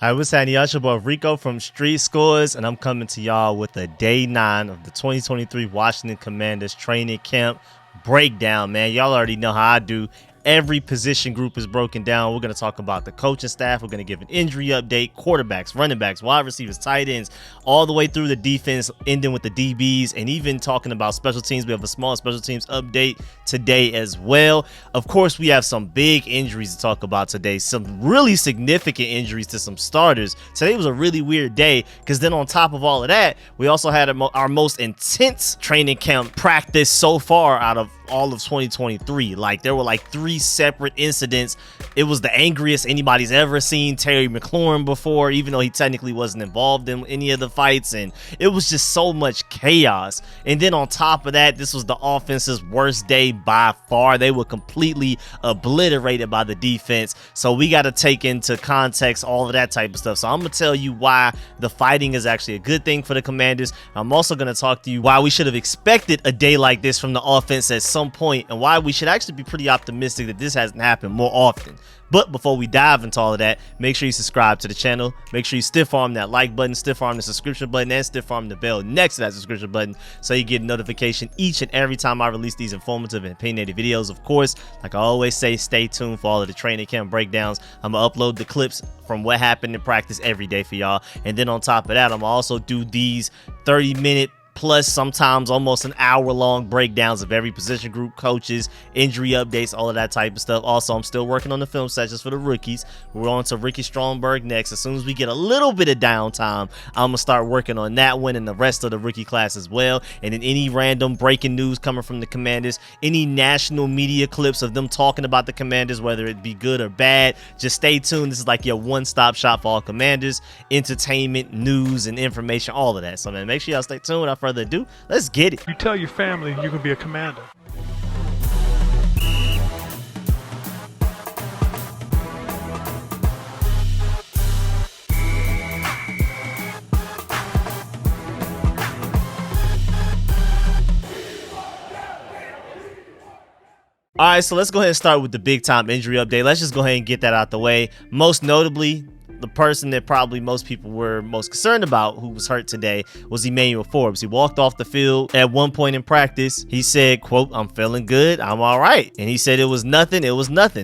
Hi, what's happening? Y'all, it's your boy Rico from Street Scores, and I'm coming to y'all with a day 9 of the 2023 Washington Commanders training camp breakdown, man. Y'all already know how I do. Every position group is broken down. We're going to talk about the coaching staff. We're going to give an injury update, quarterbacks, running backs, wide receivers, tight ends, all the way through the defense, ending with the DBs, and even talking about special teams. We have a small special teams update today as well. Of course, we have some big injuries to talk about today, some really significant injuries to some starters. Today was a really weird day because then on top of all of that, we also had our most intense training camp practice so far out of all of 2023. Like, there were like 3 separate incidents. It was the angriest anybody's ever seen Terry McLaurin before, even though he technically wasn't involved in any of the fights, and it was just so much chaos. And then on top of that, this was the offense's worst day by far. They were completely obliterated by the defense, so we got to take into context all of that type of stuff. So I'm gonna tell you why the fighting is actually a good thing for the Commanders. I'm also gonna talk to you why we should have expected a day like this from the offense at some point, and why we should actually be pretty optimistic that this hasn't happened more often. But before we dive into all of that, make sure you subscribe to the channel. Make sure you stiff arm that like button, stiff arm the subscription button, and stiff arm the bell next to that subscription button so you get a notification each and every time I release these informative and opinionated videos. Of course, like I always say, stay tuned for all of the training camp breakdowns. I'm gonna upload the clips from what happened in practice every day for y'all. And then on top of that, I'm gonna also do these 30-minute plus sometimes almost an hour-long breakdowns of every position group, coaches, injury updates, all of that type of stuff. Also, I'm still working on the film sessions for the rookies. We're on to Ricky Stromberg next. As soon as we get a little bit of downtime, I'm gonna start working on that one and the rest of the rookie class as well. And then any random breaking news coming from the Commanders, any national media clips of them talking about the Commanders, whether it be good or bad, just stay tuned. This is like your one-stop shop for all Commanders, entertainment, news, and information, all of that. So, man, make sure y'all stay tuned. Without further ado, let's get it. You tell your family you can be a commander. All right, so let's go ahead and start with the big time injury update. Let's just go ahead and get that out the way. Most notably, the person that probably most people were most concerned about who was hurt today was Emmanuel Forbes. He walked off the field at one point in practice. He said, quote, "I'm feeling good, I'm all right." And he said it was nothing,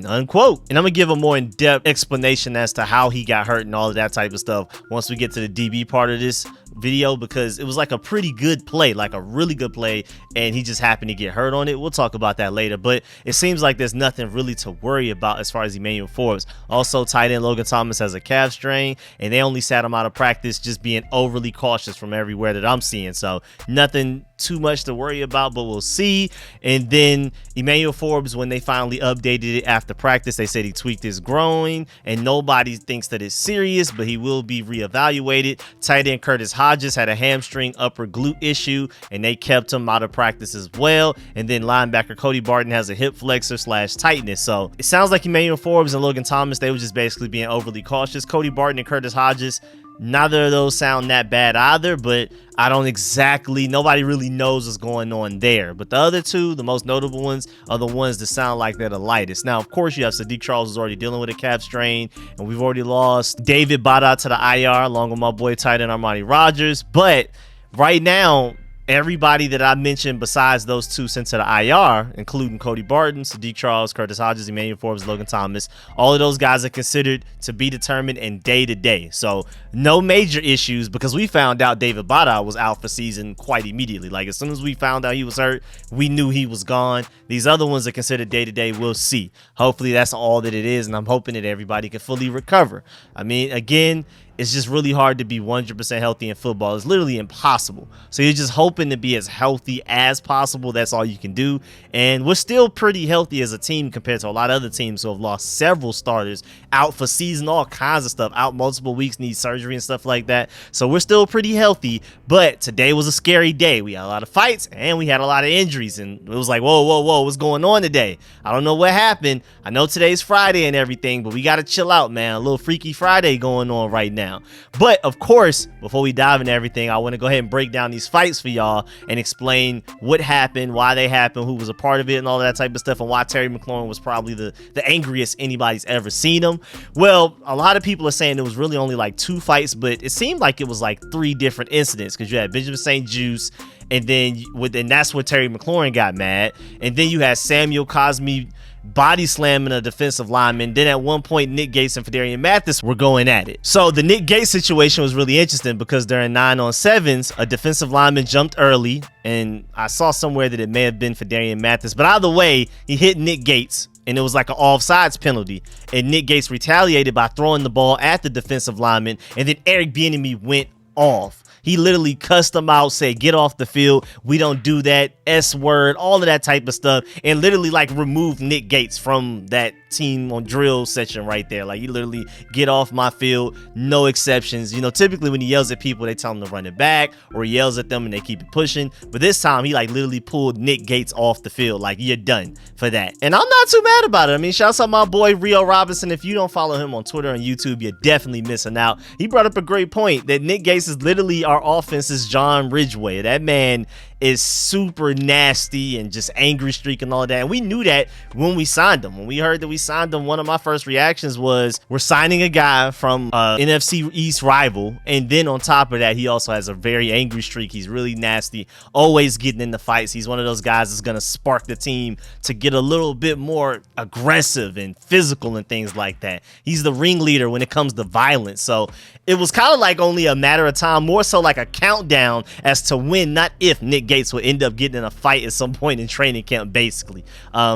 unquote. And I'm gonna give a more in-depth explanation as to how he got hurt and all of that type of stuff once we get to the DB part of this video, because it was like a pretty good play, like a really good play, and he just happened to get hurt on it. We'll talk about that later, but it seems like there's nothing really to worry about as far as Emmanuel Forbes. Also, tight end Logan Thomas has a calf strain, and they only sat him out of practice, just being overly cautious from everywhere that I'm seeing. So nothing too much to worry about, but we'll see. And then Emmanuel Forbes, when they finally updated it after practice, they said he tweaked his groin, and nobody thinks that it's serious, but he will be reevaluated. Tight end Curtis Hodges had a hamstring upper glute issue, and they kept him out of practice as well. And then linebacker Cody Barton has a hip flexor / tightness. So it sounds like Emmanuel Forbes and Logan Thomas, they were just basically being overly cautious. Cody Barton and Curtis Hodges, neither of those sound that bad either, but I don't exactly, nobody really knows what's going on there. But the other two, the most notable ones, are the ones that sound like they're the lightest. Now, of course, you have Sadiq Charles, who's already dealing with a calf strain, and we've already lost David Bada to the IR, along with my boy tight end Armani Rogers. But right now, everybody that I mentioned besides those two sent to the IR, including Cody Barton, Sadiq Charles, Curtis Hodges, Emmanuel Forbes, Logan Thomas, all of those guys are considered to be determined in day-to-day. So no major issues, because we found out David Bada was out for season quite immediately. Like, as soon as we found out he was hurt, we knew he was gone. These other ones are considered day-to-day. We'll see. Hopefully that's all that it is, and I'm hoping that everybody can fully recover. I mean, again, it's just really hard to be 100% healthy in football. It's literally impossible. So you're just hoping to be as healthy as possible. That's all you can do. And we're still pretty healthy as a team compared to a lot of other teams who have lost several starters, out for season, all kinds of stuff, out multiple weeks, need surgery and stuff like that. So we're still pretty healthy, but today was a scary day. We had a lot of fights and we had a lot of injuries, and it was like, whoa, what's going on today? I don't know what happened. I know today's Friday and everything, but we got to chill out, man. A little Freaky Friday going on right now. now. But of course, before we dive into everything, I want to go ahead and break down these fights for y'all and explain what happened, why they happened, who was a part of it, and all that type of stuff, and why Terry McLaurin was probably the angriest anybody's ever seen him. Well, a lot of people are saying it was really only like 2 fights, but it seemed like it was like 3 different incidents, because you had Benjamin St. Juice, and then that's where Terry McLaurin got mad, and then you had Samuel Cosme body slamming a defensive lineman. Then at one point, Nick Gates and Fedarian Mathis were going at it. So the Nick Gates situation was really interesting because during 9-on-7s, a defensive lineman jumped early, and I saw somewhere that it may have been Fedarian Mathis, but either way, he hit Nick Gates, and it was like an offsides penalty, and Nick Gates retaliated by throwing the ball at the defensive lineman, and then Eric Bieniemy went off. He literally cussed him out, said, "Get off the field. We don't do that. S word," all of that type of stuff, and literally like removed Nick Gates from that team on drill section right there. Like, he literally, "Get off my field, no exceptions." You know, typically when he yells at people, they tell him to run it back, or he yells at them and they keep it pushing. But this time he like literally pulled Nick Gates off the field. Like, "You're done for that." And I'm not too mad about it. I mean, shouts out my boy Rio Robinson. If you don't follow him on Twitter and YouTube, you're definitely missing out. He brought up a great point that Nick Gates is literally our offense's John Ridgeway. That man is super nasty and just angry streak and all of that. And we knew that when we signed him. When we heard that we signed him, one of my first reactions was, we're signing a guy from NFC East rival. And then on top of that, he also has a very angry streak. He's really nasty, always getting into fights. He's one of those guys that's going to spark the team to get a little bit more aggressive and physical and things like that. He's the ringleader when it comes to violence. So it was kind of like only a matter of time, more so like a countdown as to when, not if, Nick Gates would end up getting in a fight at some point in training camp, basically.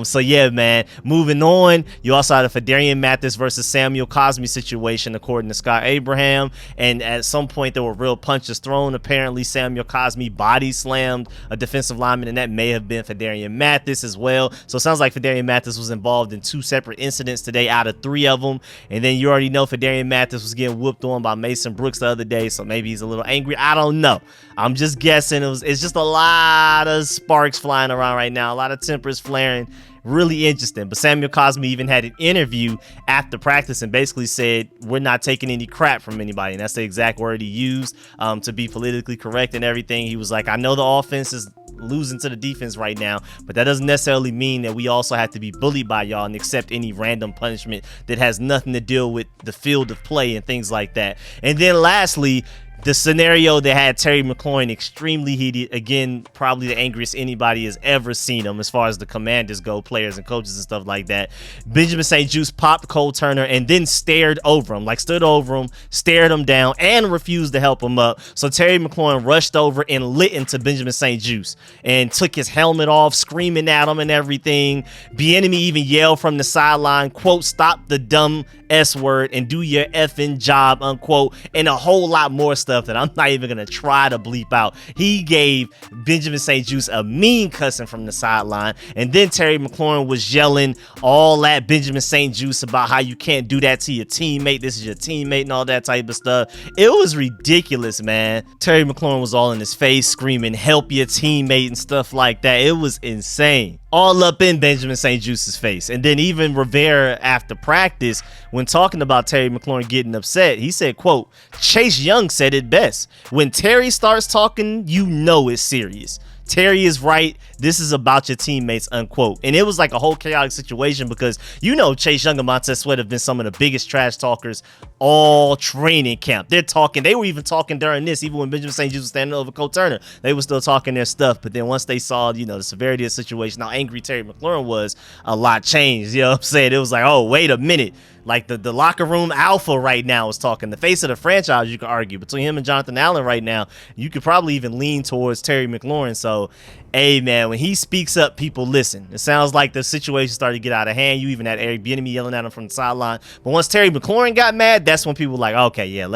So yeah, man, moving on, you also had a Fedarian Mathis versus Samuel Cosme situation, according to Scott Abraham, and at some point there were real punches thrown. Apparently Samuel Cosme body slammed a defensive lineman, and that may have been Fedarian Mathis as well. So it sounds like Fedarian Mathis was involved in 2 separate incidents today out of 3 of them. And then you already know Fedarian Mathis was getting whooped on by Mason Brooks the other day, so maybe he's a little angry. I don't know. I'm just guessing. It's just a lot of sparks flying around right now, a lot of tempers flaring. Really interesting. But Samuel Cosme even had an interview after practice and basically said, "We're not taking any crap from anybody." And that's the exact word he used, to be politically correct and everything. He was like, "I know the offense is losing to the defense right now, but that doesn't necessarily mean that we also have to be bullied by y'all and accept any random punishment that has nothing to do with the field of play and things like that." And then lastly, the scenario that had Terry McLaurin extremely heated, again, probably the angriest anybody has ever seen him as far as the Commanders go, players and coaches and stuff like that. Benjamin St. Juice popped Cole Turner and then stared over him, like stood over him, stared him down, and refused to help him up. So Terry McLaurin rushed over and lit into Benjamin St. Juice and took his helmet off, screaming at him and everything. Bieniemy even yelled from the sideline, quote, "Stop the dumb S word and do your effing job," unquote, and a whole lot more stuff that I'm not even gonna try to bleep out. He gave Benjamin St. Juice a mean cussing from the sideline, and then Terry McLaurin was yelling all at Benjamin St. Juice about how you can't do that to your teammate, this is your teammate, and all that type of stuff. It was ridiculous, man. Terry McLaurin was all in his face screaming, "Help your teammate," and stuff like that. It was insane, all up in Benjamin St. Juice's face. And then even Rivera after practice, when talking about Terry McLaurin getting upset, he said, quote, "Chase Young said it best. When Terry starts talking, you know it's serious. Terry is right. This is about your teammates," unquote. And it was like a whole chaotic situation because, you know, Chase Young and Montez Sweat have been some of the biggest trash talkers all training camp. They were even talking during this, even when Benjamin St. Juice was standing over Cole Turner, they were still talking their stuff. But then once they saw, you know, the severity of the situation, how angry Terry McLaurin was, a lot changed. You know what I'm saying? It was like, oh, wait a minute. Like the locker room alpha right now is talking. The face of the franchise, you could argue. Between him and Jonathan Allen right now, you could probably even lean towards Terry McLaurin. So, hey, man, when he speaks up, people listen. It sounds like the situation started to get out of hand. You even had Eric Bieniemy yelling at him from the sideline. But once Terry McLaurin got mad, that's when people were like, okay, yeah,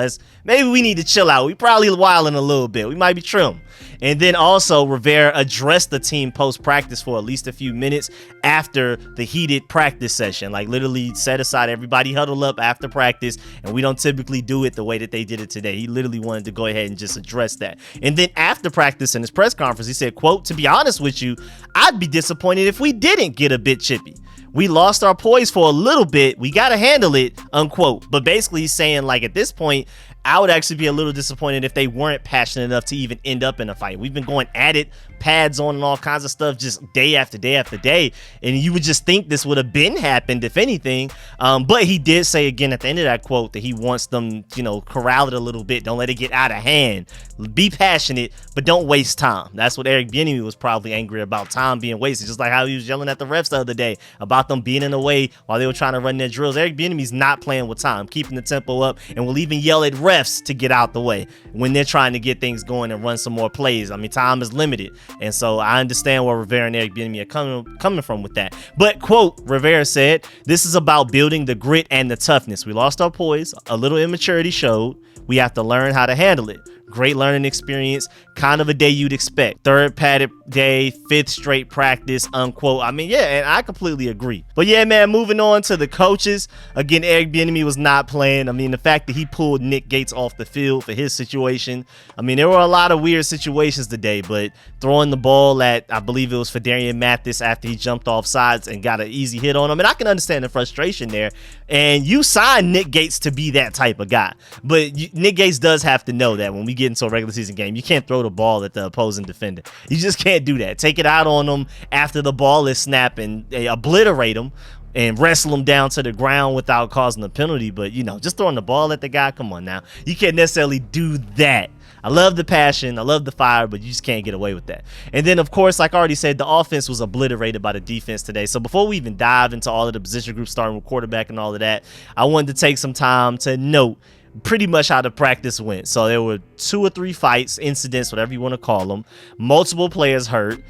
maybe we need to chill out. We probably wilding a little bit. We might be trim. And then also Rivera addressed the team post-practice for at least a few minutes after the heated practice session. Like literally set aside, everybody huddle up after practice, and we don't typically do it the way that they did it today. He literally wanted to go ahead and just address that. And then after practice in his press conference, he said, quote, "To be be honest with you, I'd be disappointed if we didn't get a bit chippy. We lost our poise for a little bit. We got to handle it, unquote. But basically he's saying, like, at this point, I would actually be a little disappointed if they weren't passionate enough to even end up in a fight. We've been going at it, pads on and all kinds of stuff just day after day after day. And you would just think this would have been happened, if anything. But he did say again at the end of that quote that he wants them, corral it a little bit. Don't let it get out of hand. Be passionate, but don't waste time. That's what Eric Bieniemy was probably angry about, time being wasted. Just like how he was yelling at the refs the other day about them being in the way while they were trying to run their drills. Eric Bieniemy's not playing with time, keeping the tempo up, and will even yell at refs to get out the way when they're trying to get things going and run some more plays. I mean, time is limited, and so I understand where Rivera and Eric Bieniemy are coming from with that. But quote, Rivera said, "This is about building the grit and the toughness. We lost our poise, a little immaturity showed. We have to learn how to handle it. Great learning experience, kind of a day you'd expect. Third padded day, fifth straight practice," unquote. I mean, yeah, and I completely agree. But yeah, man, moving on to the coaches. Again, Eric Bieniemy was not playing. I mean, the fact that he pulled Nick Gates off the field for his situation. I mean, there were a lot of weird situations today, but throwing the ball at, I believe it was Fedarian Mathis after he jumped off sides and got an easy hit on him. And I can understand the frustration there. And you signed Nick Gates to be that type of guy. But Nick Gates does have to know that when we get into a regular season game, you can't throw the ball at the opposing defender. You just can't do that. Take it out on them after the ball is snapped and obliterate them and wrestle him down to the ground without causing a penalty. But, just throwing the ball at the guy, come on now. You can't necessarily do that. I love the passion, I love the fire, but you just can't get away with that. And then, of course, like I already said, the offense was obliterated by the defense today. So before we even dive into all of the position groups, starting with quarterback and all of that, I wanted to take some time to note pretty much how the practice went. So there were 2 or 3 fights, incidents, whatever you want to call them, multiple players hurt,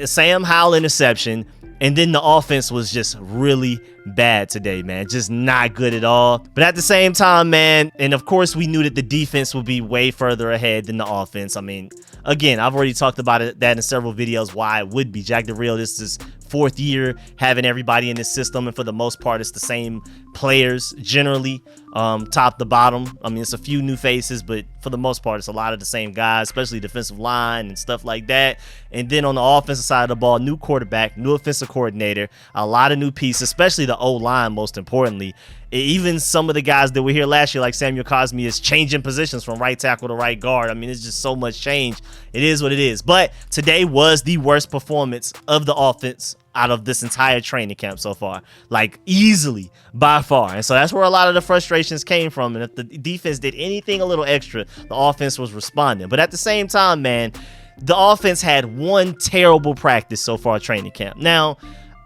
Sam Howell interception, and then the offense was just really bad today, man. Just not good at all. But at the same time, man, and of course we knew that the defense would be way further ahead than the offense. I mean, again, I've already talked about that in several videos, why it would be. Jack Del Rio, this is 4th year having everybody in this system, and for the most part it's the same players generally, top to bottom. I mean, it's a few new faces, but for the most part it's a lot of the same guys, especially defensive line and stuff like that. And then on the offensive side of the ball, new quarterback, new offensive coordinator, a lot of new pieces, especially the O-line, most importantly. Even some of the guys that were here last year, like Samuel Cosme, is changing positions from right tackle to right guard. I mean, it's just so much change. It is what it is. But today was the worst performance of the offense out of this entire training camp so far, like easily by far. And so that's where a lot of the frustrations came from. And if the defense did anything a little extra, the offense was responding. But at the same time, man, the offense had one terrible practice so far training camp. Now,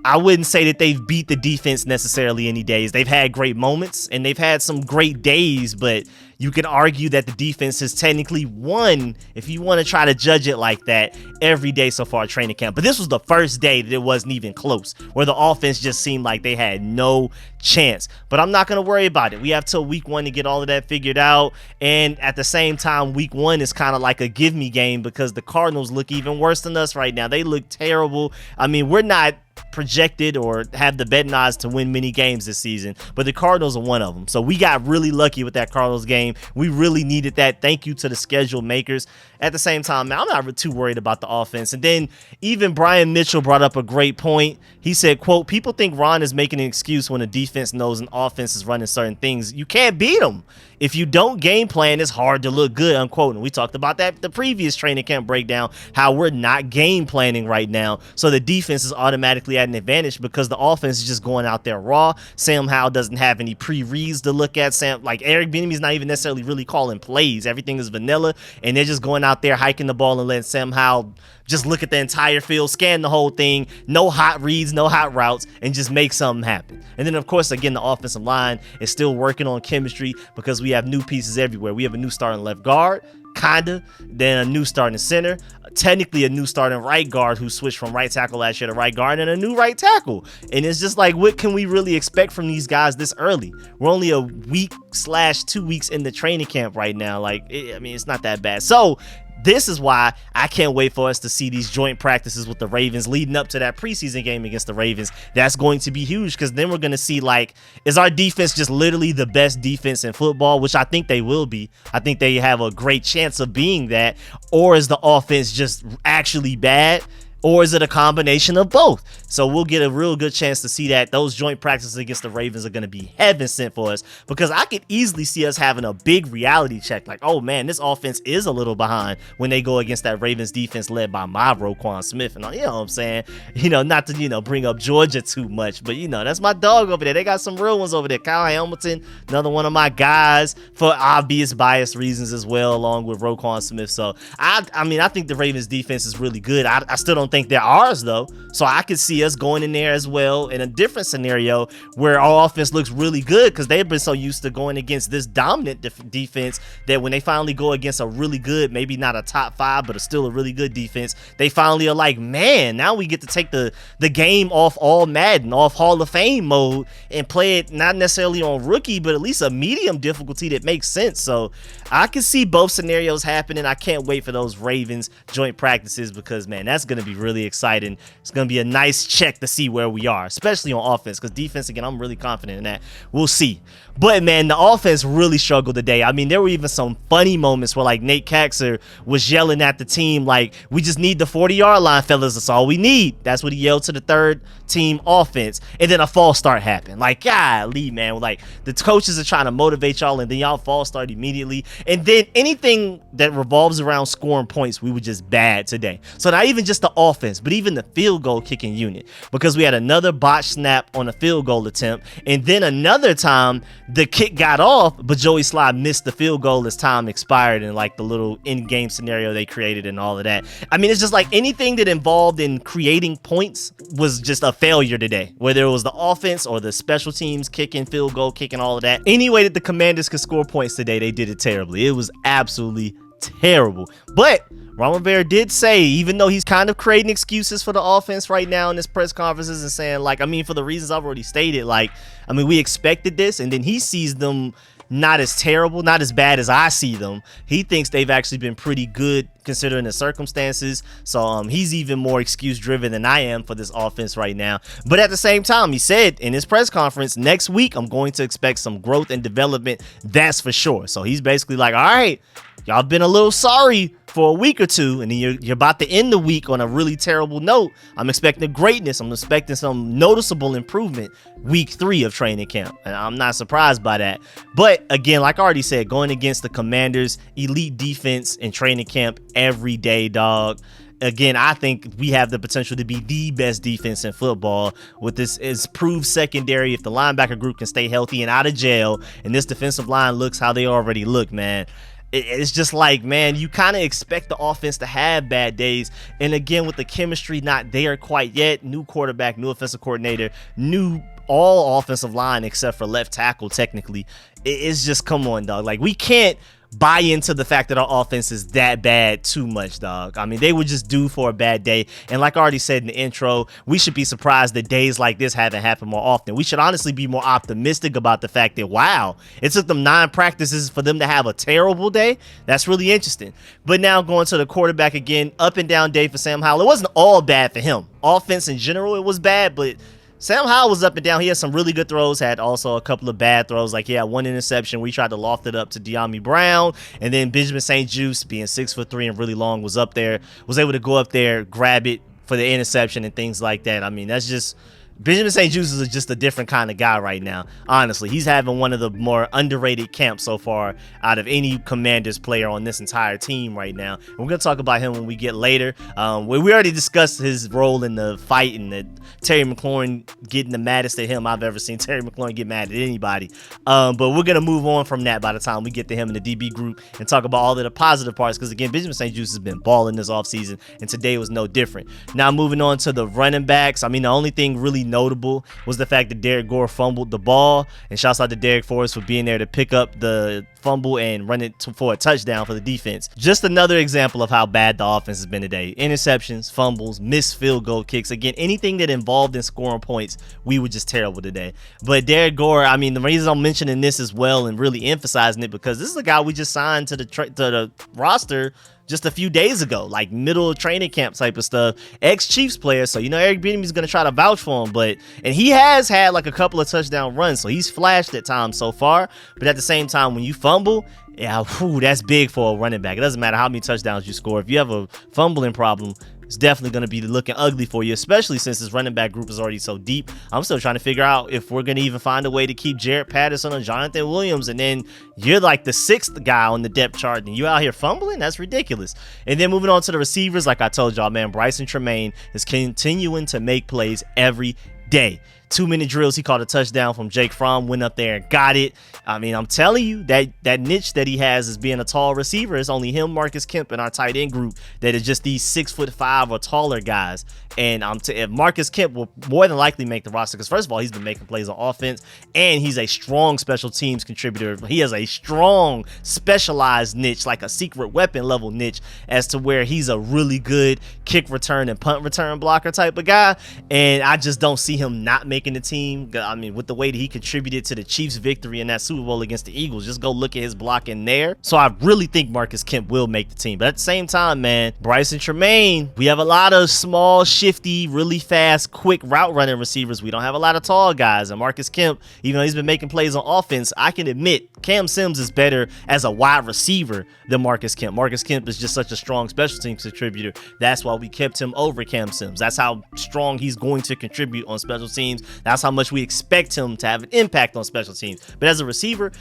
I wouldn't say that they've beat the defense necessarily any days. They've had great moments and they've had some great days, but you can argue that the defense has technically won, if you want to try to judge it like that, every day so far at training camp. But this was the first day that it wasn't even close, where the offense just seemed like they had no chance. But I'm not going to worry about it. We have till week 1 to get all of that figured out. And at the same time, week 1 is kind of like a give me game because the Cardinals look even worse than us right now. They look terrible. I mean, we're not projected or have the betting odds to win many games this season, but the Cardinals are one of them. So we got really lucky with that Cardinals game. We really needed that. Thank you to the schedule makers. At the same time, man, I'm not too worried about the offense. And then even Brian Mitchell brought up a great point. He said, quote, "People think Ron is making an excuse when a defense knows an offense is running certain things. You can't beat them. If you don't game plan, it's hard to look good," unquote. And we talked about that the previous training camp breakdown, how we're not game planning right now. So the defense is automatically at an advantage because the offense is just going out there raw. Sam Howell doesn't have any pre-reads to look at. Eric Bieniemy is not even necessarily really calling plays. Everything is vanilla, and they're just going out there hiking the ball and letting Sam Howell just look at the entire field, scan the whole thing, no hot reads, no hot routes, and just make something happen. And then, of course, again, the offensive line is still working on chemistry because we have new pieces everywhere. We have a new starting left guard, kinda, then a new starting center, technically a new starting right guard who switched from right tackle last year to right guard, and a new right tackle. And it's just like, what can we really expect from these guys this early? We're only a week/2 weeks in the training camp right now. Like, I mean, it's not that bad. So This is why I can't wait for us to see these joint practices with the Ravens leading up to that preseason game against the Ravens. That's going to be huge, because then we're going to see, like, is our defense just literally the best defense in football, which I think they will be. I think they have a great chance of being that. Or is the offense just actually bad? Or is it a combination of both? So we'll get a real good chance to see that. Those joint practices against the Ravens are going to be heaven sent for us, because I could easily see us having a big reality check. Like, oh man, this offense is a little behind when they go against that Ravens defense led by my Roquan Smith. And you know what I'm saying? Not to, bring up Georgia too much, but that's my dog over there. They got some real ones over there. Kyle Hamilton, another one of my guys, for obvious bias reasons as well, along with Roquan Smith. So I think the Ravens defense is really good. I still don't think they're ours though, so I could see us going in there as well in a different scenario where our offense looks really good, because they've been so used to going against this dominant defense that when they finally go against a really good, maybe not a top 5 but still a really good defense, they finally are like, man, now we get to take the game off all Madden, off Hall of Fame mode, and play it not necessarily on rookie, but at least a medium difficulty that makes sense. So I can see both scenarios happening. I can't wait for those Ravens joint practices, because man, that's going to be really exciting. It's going to be a nice check to see where we are, especially on offense, because defense, again, I'm really confident in that. We'll see. But man, the offense really struggled today. I mean, there were even some funny moments where like Nate Kaxer was yelling at the team like, we just need the 40-yard line, fellas. That's all we need. That's what he yelled to the third team offense. And then a false start happened. Like, golly, man, like the coaches are trying to motivate y'all, and then y'all false start immediately. And then anything that revolves around scoring points, we were just bad today. So not even just the offense, but even the field goal kicking unit, because we had another botched snap on a field goal attempt, and then another time the kick got off, but Joey Sly missed the field goal as time expired, and like the little in-game scenario they created and all of that. I mean, it's just like anything that involved in creating points was just a failure today, whether it was the offense or the special teams kicking, field goal kicking, all of that. Any way that the Commanders could score points today, they did it terribly. It was absolutely terrible. But Ron Rivera did say, even though he's kind of creating excuses for the offense right now in his press conferences and saying, like, I mean, for the reasons I've already stated, like, I mean, we expected this, and then he sees them not as terrible, not as bad as I see them. He thinks they've actually been pretty good considering the circumstances. So he's even more excuse driven than I am for this offense right now. But at the same time, he said in his press conference, next week I'm going to expect some growth and development. That's for sure. So he's basically like, all right, y'all been a little sorry for a week or two, and then you're about to end the week on a really terrible note. I'm expecting greatness. I'm expecting some noticeable improvement week 3 of training camp, and I'm not surprised by that. But again, like I already said, going against the Commanders' elite defense in training camp every day, dog. Again, I think we have the potential to be the best defense in football with this improved secondary. If the linebacker group can stay healthy and out of jail, and this defensive line looks how they already look, man, it's just like, man, you kind of expect the offense to have bad days. And again, with the chemistry not there quite yet, new quarterback, new offensive coordinator, new all offensive line except for left tackle, technically. It's just, come on, dog. Like, we can't buy into the fact that our offense is that bad too much, dog. I mean, they were just due for a bad day. And like I already said in the intro, we should be surprised that days like this haven't happened more often. We should honestly be more optimistic about the fact that, wow, it took them 9 practices for them to have a terrible day. That's really interesting. But now going to the quarterback again, up and down day for Sam Howell. It wasn't all bad for him. Offense in general, it was bad, but Sam Howell was up and down. He had some really good throws, had also a couple of bad throws. Like, he had one interception. We tried to loft it up to De'Ami Brown, and then Benjamin St-Juste, being 6'3" and really long, was up there, was able to go up there, grab it for the interception and things like that. I mean, that's just, Benjamin St-Juste is just a different kind of guy right now. Honestly, he's having one of the more underrated camps so far out of any Commanders player on this entire team right now. And we're going to talk about him when we get later. We already discussed his role in the fight and the Terry McLaurin getting the maddest at him I've ever seen Terry McLaurin get mad at anybody. But we're going to move on from that by the time we get to him in the DB group and talk about all of the positive parts, because again, Benjamin St-Juste has been balling this offseason, and today was no different. Now moving on to the running backs. I mean, the only thing really notable was the fact that Derek Gore fumbled the ball, and shouts out to Derek Forrest for being there to pick up the fumble and run it for a touchdown for the defense. Just another example of how bad the offense has been today. Interceptions, fumbles, missed field goal kicks. Again, anything that involved in scoring points, we were just terrible today. But Derek Gore, I mean, the reason I'm mentioning this as well and really emphasizing it, because this is a guy we just signed to the roster just a few days ago, like middle of training camp type of stuff. Ex-Chiefs player, so Eric Bieniemy's gonna try to vouch for him, and he has had like a couple of touchdown runs, so he's flashed at times so far. But at the same time, when you fumble, yeah, that's big for a running back. It doesn't matter how many touchdowns you score. If you have a fumbling problem, it's definitely going to be looking ugly for you, especially since this running back group is already so deep. I'm still trying to figure out if we're going to even find a way to keep Jared Patterson or Jonathan Williams, and then you're like the 6th guy on the depth chart, and you out here fumbling? That's ridiculous. And then moving on to the receivers, like I told y'all, man, Bryson Tremaine is continuing to make plays every day. 2-minute drills, he caught a touchdown from Jake Fromm, went up there and got it. I mean, I'm telling you, that niche that he has as being a tall receiver is only him, Marcus Kemp, and our tight end group that is just these 6'5" or taller guys. And if Marcus Kemp will more than likely make the roster, because first of all, he's been making plays on offense, and he's a strong special teams contributor. He has a strong specialized niche, like a secret weapon level niche, as to where he's a really good kick return and punt return blocker type of guy. And I just don't see him not making the team. I mean, with the way that he contributed to the Chiefs' victory in that Super Bowl against the Eagles, just go look at his blocking there. So I really think Marcus Kemp will make the team. But at the same time, man, Bryson Tremaine, we have a lot of small, shifty, really fast, quick route running receivers. We don't have a lot of tall guys. And Marcus Kemp, even though he's been making plays on offense, I can admit Cam Sims is better as a wide receiver than Marcus Kemp. Marcus Kemp is just such a strong special teams contributor. That's why we kept him over Cam Sims. That's how strong he's going to contribute on special teams. That's how much we expect him to have an impact on special teams. But as a receiver,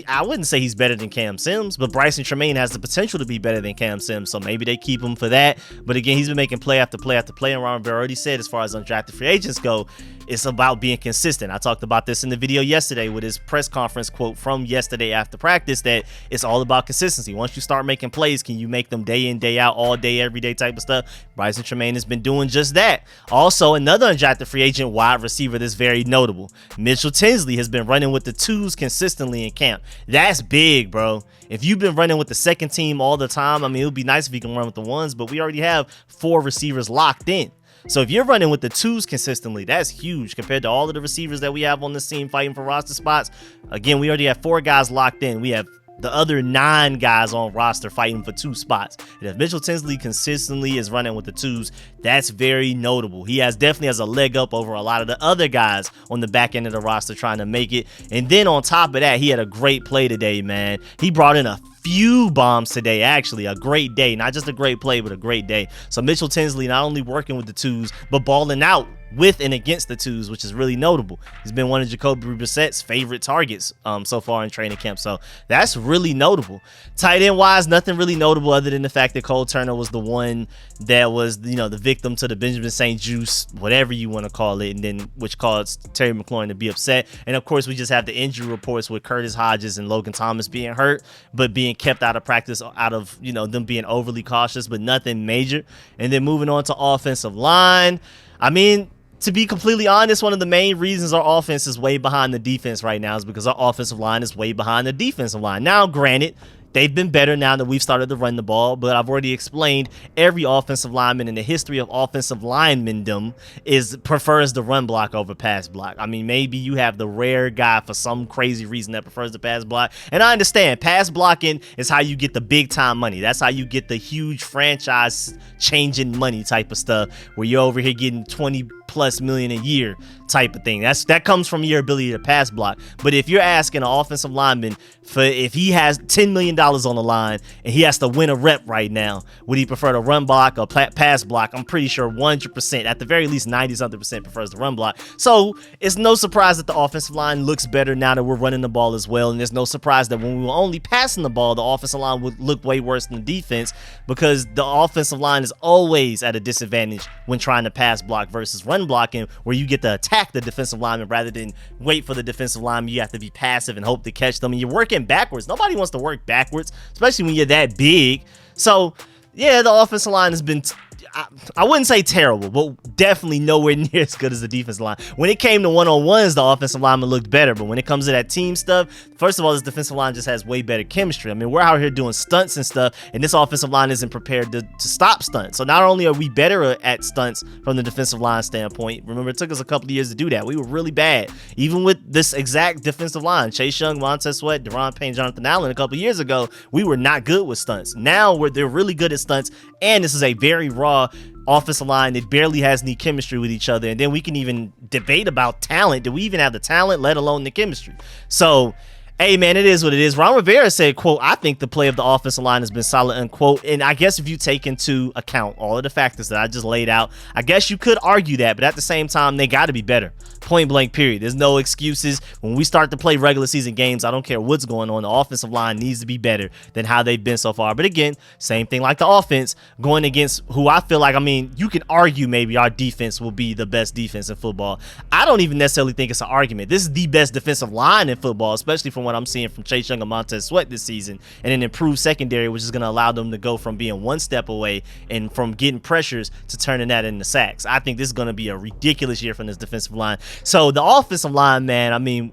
I wouldn't say he's better than Cam Sims, but Bryson Tremaine has the potential to be better than Cam Sims, so maybe they keep him for that. But again, he's been making play after play after play, and Ron Rivera already said, as far as undrafted free agents go, it's about being consistent. I talked about this in the video yesterday with his press conference quote from yesterday after practice, that it's all about consistency. Once you start making plays, can you make them day in, day out, all day, every day type of stuff? Bryson Tremaine has been doing just that. Also, another undrafted free agent wide receiver that's very notable, Mitchell Tinsley, has been running with the 2s consistently in camp. That's big, bro. If you've been running with the second team all the time, I mean, it would be nice if you can run with the 1s, but we already have 4 receivers locked in. So if you're running with the 2s consistently, that's huge compared to all of the receivers that we have on this team fighting for roster spots. Again, we already have 4 guys locked in. We have the other 9 guys on roster fighting for 2 spots. And if Mitchell Tinsley consistently is running with the 2s, that's very notable. He definitely has a leg up over a lot of the other guys on the back end of the roster trying to make it. And then on top of that, he had a great play today, man. He brought in a few bombs today, actually. A great day. Not just a great play, but a great day. So Mitchell Tinsley not only working with the 2s, but balling out with and against the 2s, which is really notable. He's been one of Jacoby Brissett's favorite targets so far in training camp. So that's really notable. Tight end wise, nothing really notable other than the fact that Cole Turner was the one that was, the victim to the Benjamin St. Juice, whatever you want to call it, and then which caused Terry McLaurin to be upset. And of course, we just have the injury reports with Curtis Hodges and Logan Thomas being hurt, but being kept out of practice out of, them being overly cautious, but nothing major. And then moving on to offensive line. I mean, to be completely honest, one of the main reasons our offense is way behind the defense right now is because our offensive line is way behind the defensive line. Now, granted, they've been better now that we've started to run the ball, but I've already explained every offensive lineman in the history of offensive linemandom prefers the run block over pass block. I mean, maybe you have the rare guy for some crazy reason that prefers the pass block, and I understand pass blocking is how you get the big time money. That's how you get the huge franchise changing money type of stuff, where you're over here getting $20+ million a year type of thing. That comes from your ability to pass block. But if you're asking an offensive lineman if he has $10 million on the line and he has to win a rep right now, would he prefer to run block or pass block? I'm pretty sure 100%, at the very least 90-something% prefers the run block. So it's no surprise that the offensive line looks better now that we're running the ball as well. And there's no surprise that when we were only passing the ball, the offensive line would look way worse than the defense, because the offensive line is always at a disadvantage when trying to pass block versus run blocking, where you get to attack the defensive lineman rather than wait for the defensive lineman. You have to be passive and hope to catch them, and you're working backwards. Nobody wants to work backwards, especially when you're that big. So yeah, the offensive line has been I wouldn't say terrible, but definitely nowhere near as good as the defensive line. When it came to one-on-ones, the offensive lineman looked better, but when it comes to that team stuff, first of all, this defensive line just has way better chemistry. I mean, we're out here doing stunts and stuff, and this offensive line isn't prepared to stop stunts. So not only are we better at stunts from the defensive line standpoint, remember it took us a couple of years to do that. We were really bad, even with this exact defensive line. Chase Young, Montez Sweat, Deron Payne, Jonathan Allen. A couple of years ago, we were not good with stunts. Now they're really good at stunts, and this is a very raw offensive line that barely has any chemistry with each other. And then we can even debate about talent. Do we even have the talent, let alone the chemistry? So, hey, man, it is what it is. Ron Rivera said, quote, I think the play of the offensive line has been solid, unquote. And I guess if you take into account all of the factors that I just laid out, I guess you could argue that. But at the same time, they got to be better. Point blank, period. There's no excuses. When we start to play regular season games, I don't care what's going on. The offensive line needs to be better than how they've been so far. But again, same thing like the offense, going against who I feel like, I mean, you can argue maybe our defense will be the best defense in football. I don't even necessarily think it's an argument. This is the best defensive line in football, especially from what I'm seeing from Chase Young and Montez Sweat this season, and an improved secondary, which is going to allow them to go from being one step away and from getting pressures to turning that into sacks. I think this is going to be a ridiculous year from this defensive line. So the offensive line, man, I mean,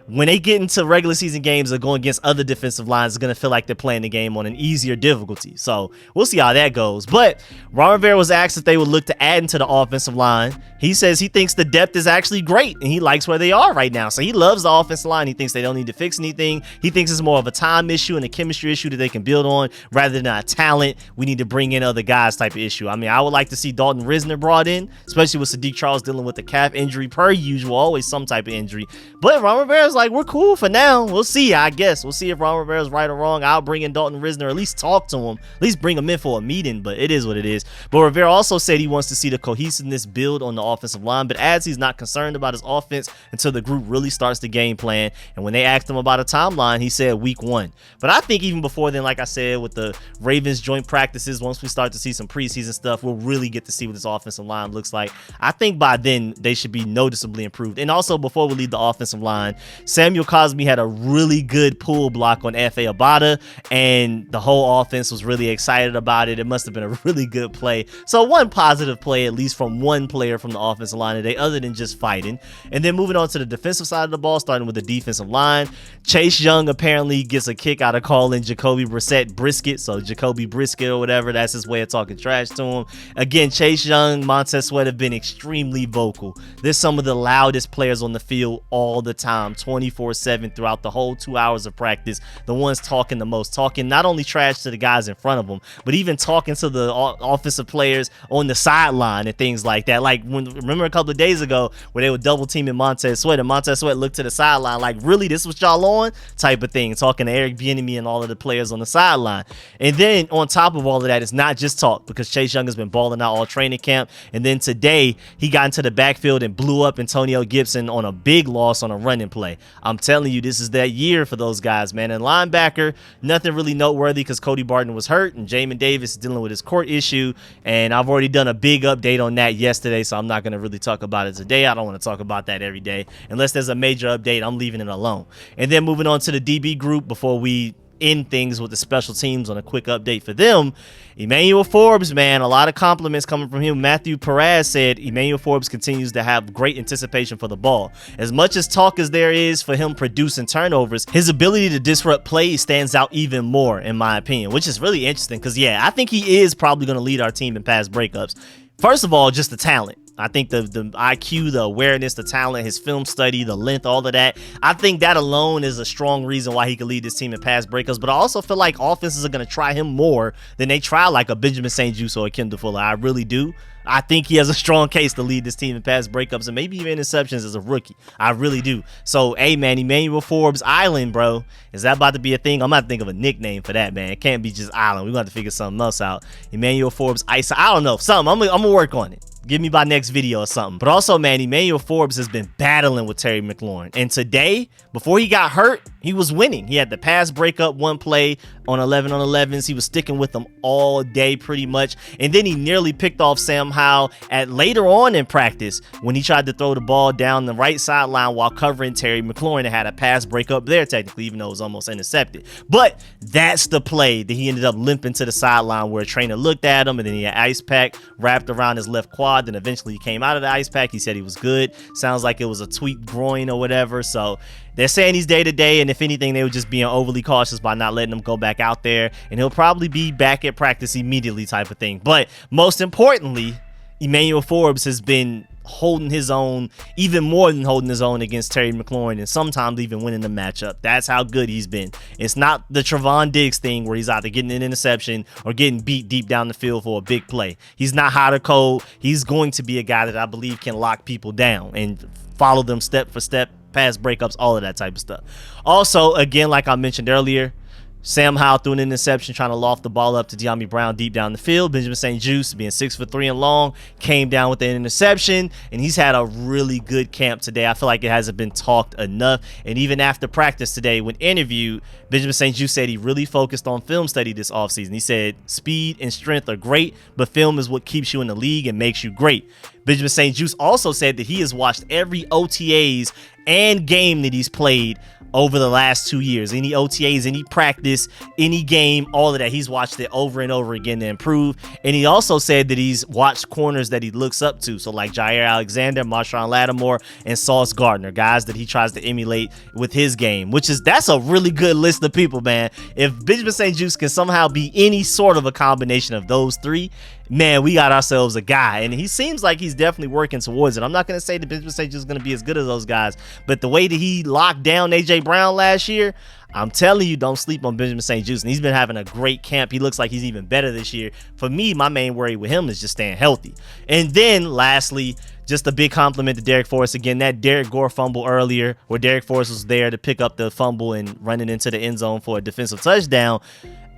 when they get into regular season games or going against other defensive lines, it's going to feel like they're playing the game on an easier difficulty. So we'll see how that goes. But Ron Rivera was asked if they would look to add into the offensive line. He says he thinks the depth is actually great and he likes where they are right now. So he loves the offensive line. He thinks they don't need to fix anything. He thinks it's more of a time issue and a chemistry issue that they can build on rather than a talent. We need to bring in other guys type of issue. I mean, I would like to see Dalton Risner brought in, especially with Sadiq Charles dealing with the calf injury per usual, always some type of injury. But Ron Rivera's like, we're cool for now. We'll see, I guess. We'll see if Ron Rivera's right or wrong. I'll bring in Dalton Risner, at least talk to him, at least bring him in for a meeting, but it is what it is. But Rivera also said he wants to see the cohesiveness build on the offensive line, but adds he's not concerned about his offense until the group really starts the game plan. And when they asked him about a timeline, he said week 1. But I think even before then, like I said, with the Ravens joint practices, once we start to see some preseason stuff, we'll really get to see what this offensive line looks like. I think by then they should be noticeably improved. And also, before we leave the offensive line, Samuel Cosmi had a really good pull block on F.A. Abada, and the whole offense was really excited about it. It must have been a really good play. So one positive play, at least from one player from the offensive line today, other than just fighting. And then moving on to the defensive side of the ball, starting with the defensive line, Chase Young apparently gets a kick out of calling Jacoby Brissett Brisket. So Jacoby Brisket or whatever, that's his way of talking trash to him. Again, Chase Young, Montez Sweat have been extremely vocal. They're some of the loudest players on the field all the time, 24/7 throughout the whole 2 hours of practice. The ones talking the most, talking not only trash to the guys in front of them, but even talking to the offensive players on the sideline and things like that. Like, remember a couple of days ago where they were double teaming Montez Sweat, and Montez Sweat looked to the sideline like, really, this was y'all on? Type of thing, talking to Eric Bieniemy and all of the players on the sideline. And then on top of all of that, it's not just talk, because Chase Young has been balling out all training camp. And then today, he got into the backfield and blew up Antonio Gibson on a big loss on a running play. I'm telling you, this is that year for those guys, man. And linebacker, nothing really noteworthy because Cody Barton was hurt and Jamin Davis is dealing with his court issue. And I've already done a big update on that yesterday, so I'm not going to really talk about it today. I don't want to talk about that every day. Unless there's a major update, I'm leaving it alone. And then moving on to the DB group before we end things with the special teams on a quick update for them. Emmanuel Forbes, man, a lot of compliments coming from him. Matthew Perez said Emmanuel Forbes continues to have great anticipation for the ball. As much as talk as there is for him producing turnovers, his ability to disrupt plays stands out even more, in my opinion, which is really interesting because, yeah, I think he is probably going to lead our team in pass breakups. First of all, just the talent. I think the IQ, the awareness, the talent, his film study, the length, all of that. I think that alone is a strong reason why he could lead this team in pass breakups. But I also feel like offenses are going to try him more than they try like a Benjamin St-Juste or a Kendall Fuller. I really do. I think he has a strong case to lead this team in pass breakups and maybe even interceptions as a rookie. I really do. So, hey, man, Emmanuel Forbes Island, bro. Is that about to be a thing? I'm about to think of a nickname for that, man. It can't be just Island. We're going to have to figure something else out. Emmanuel Forbes Ice. I don't know. Something. I'm going to work on it. Give me by next video or something. But also, man, Emmanuel Forbes has been battling with Terry McLaurin. And today, before he got hurt, he was winning. He had the pass breakup one play on 11 on 11s. He was sticking with them all day pretty much. And then he nearly picked off Sam Howell at later on in practice when he tried to throw the ball down the right sideline while covering Terry McLaurin and had a pass breakup there technically, even though it was almost intercepted. But that's the play that he ended up limping to the sideline where a trainer looked at him and then he had ice pack wrapped around his left quad. Then eventually he came out of the ice pack. He said he was good. Sounds like it was a tweaked groin or whatever. So they're saying he's day to day, and if anything, they were just being overly cautious by not letting him go back out there, and he'll probably be back at practice immediately type of thing. But most importantly, Emmanuel Forbes has been holding his own, even more than holding his own against Terry McLaurin, and sometimes even winning the matchup. That's how good he's been. It's not the Trevon Diggs thing where he's either getting an interception or getting beat deep down the field for a big play. He's not hot or cold. He's going to be a guy that I believe can lock people down and follow them step for step, pass breakups, all of that type of stuff. Also, again, like I mentioned earlier, Sam Howell threw an interception trying to loft the ball up to De'Ami Brown deep down the field. Benjamin St-Juste, being 6'3" and long, came down with an interception, and he's had a really good camp today. I feel like it hasn't been talked enough. And even after practice today, when interviewed, Benjamin St-Juste said he really focused on film study this offseason. He said speed and strength are great, but film is what keeps you in the league and makes you great. Benjamin St-Juste also said that he has watched every OTAs and game that he's played over the last 2 years. Any OTAs, any practice, any game, all of that. He's watched it over and over again to improve. And he also said that he's watched corners that he looks up to. So like Jair Alexander, Marshawn Lattimore, and Sauce Gardner, guys that he tries to emulate with his game, that's a really good list of people, man. If Benjamin St-Juste can somehow be any sort of a combination of those three, man, we got ourselves a guy, and he seems like he's definitely working towards it. I'm not going to say that Benjamin St-Juste is going to be as good as those guys, but the way that he locked down A.J. Brown last year, I'm telling you, don't sleep on Benjamin St-Juste, and he's been having a great camp. He looks like he's even better this year. For me, my main worry with him is just staying healthy. And then, lastly, just a big compliment to Derek Forrest. Again, that Derek Gore fumble earlier, where Derek Forrest was there to pick up the fumble and running into the end zone for a defensive touchdown.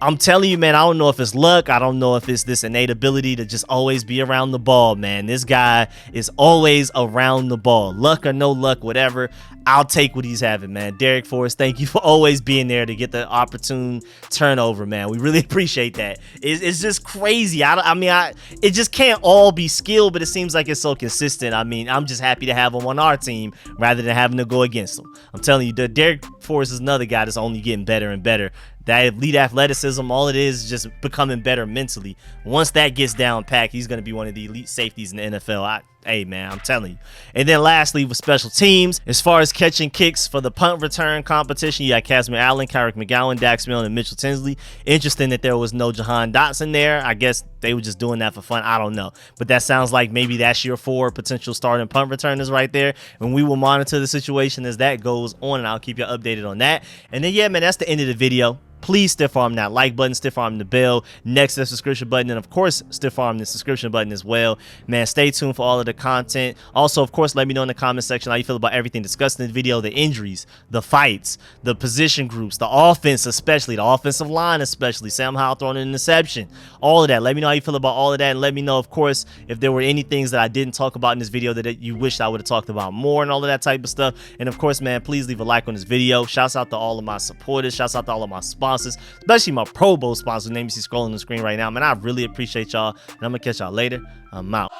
I'm telling you, man, I don't know if it's luck. I don't know if it's this innate ability to just always be around the ball, man. This guy is always around the ball. Luck or no luck, whatever, I'll take what he's having, man. Derek Forrest, thank you for always being there to get the opportune turnover, man. We really appreciate that. It's just crazy. It just can't all be skill, but it seems like it's so consistent. I mean, I'm just happy to have him on our team rather than having to go against him. I'm telling you, Derek Forrest is another guy that's only getting better and better. That elite athleticism, all it is just becoming better mentally. Once that gets down packed, he's going to be one of the elite safeties in the NFL. Hey, man, I'm telling you. And then lastly, with special teams, as far as catching kicks for the punt return competition, you got Casman Allen, Kyrick McGowan, Dax Milne, and Mitchell Tinsley. Interesting that there was no Jahan Dotson there. I guess they were just doing that for fun. I don't know. But that sounds like maybe that's your 4 potential starting punt returners right there. And we will monitor the situation as that goes on, and I'll keep you updated on that. And then, yeah, man, that's the end of the video. Please stiff arm that like button, stiff arm the bell next to the subscription button, and of course stiff arm the subscription button as well. Man, stay tuned for all of the content. Also, of course, let me know in the comment section how you feel about everything discussed in the video: the injuries, the fights, the position groups, the offense, especially the offensive line, especially Sam Howell throwing an interception, all of that. Let me know how you feel about all of that, and let me know, of course, if there were any things that I didn't talk about in this video that you wished I would have talked about more, and all of that type of stuff. And of course, man, please leave a like on this video. Shouts out to all of my supporters. Shouts out to all of my sponsors, especially my Pro Bowl sponsors. Name you see scrolling on the screen right now, man. I really appreciate y'all, and I'm gonna catch y'all later. I'm out.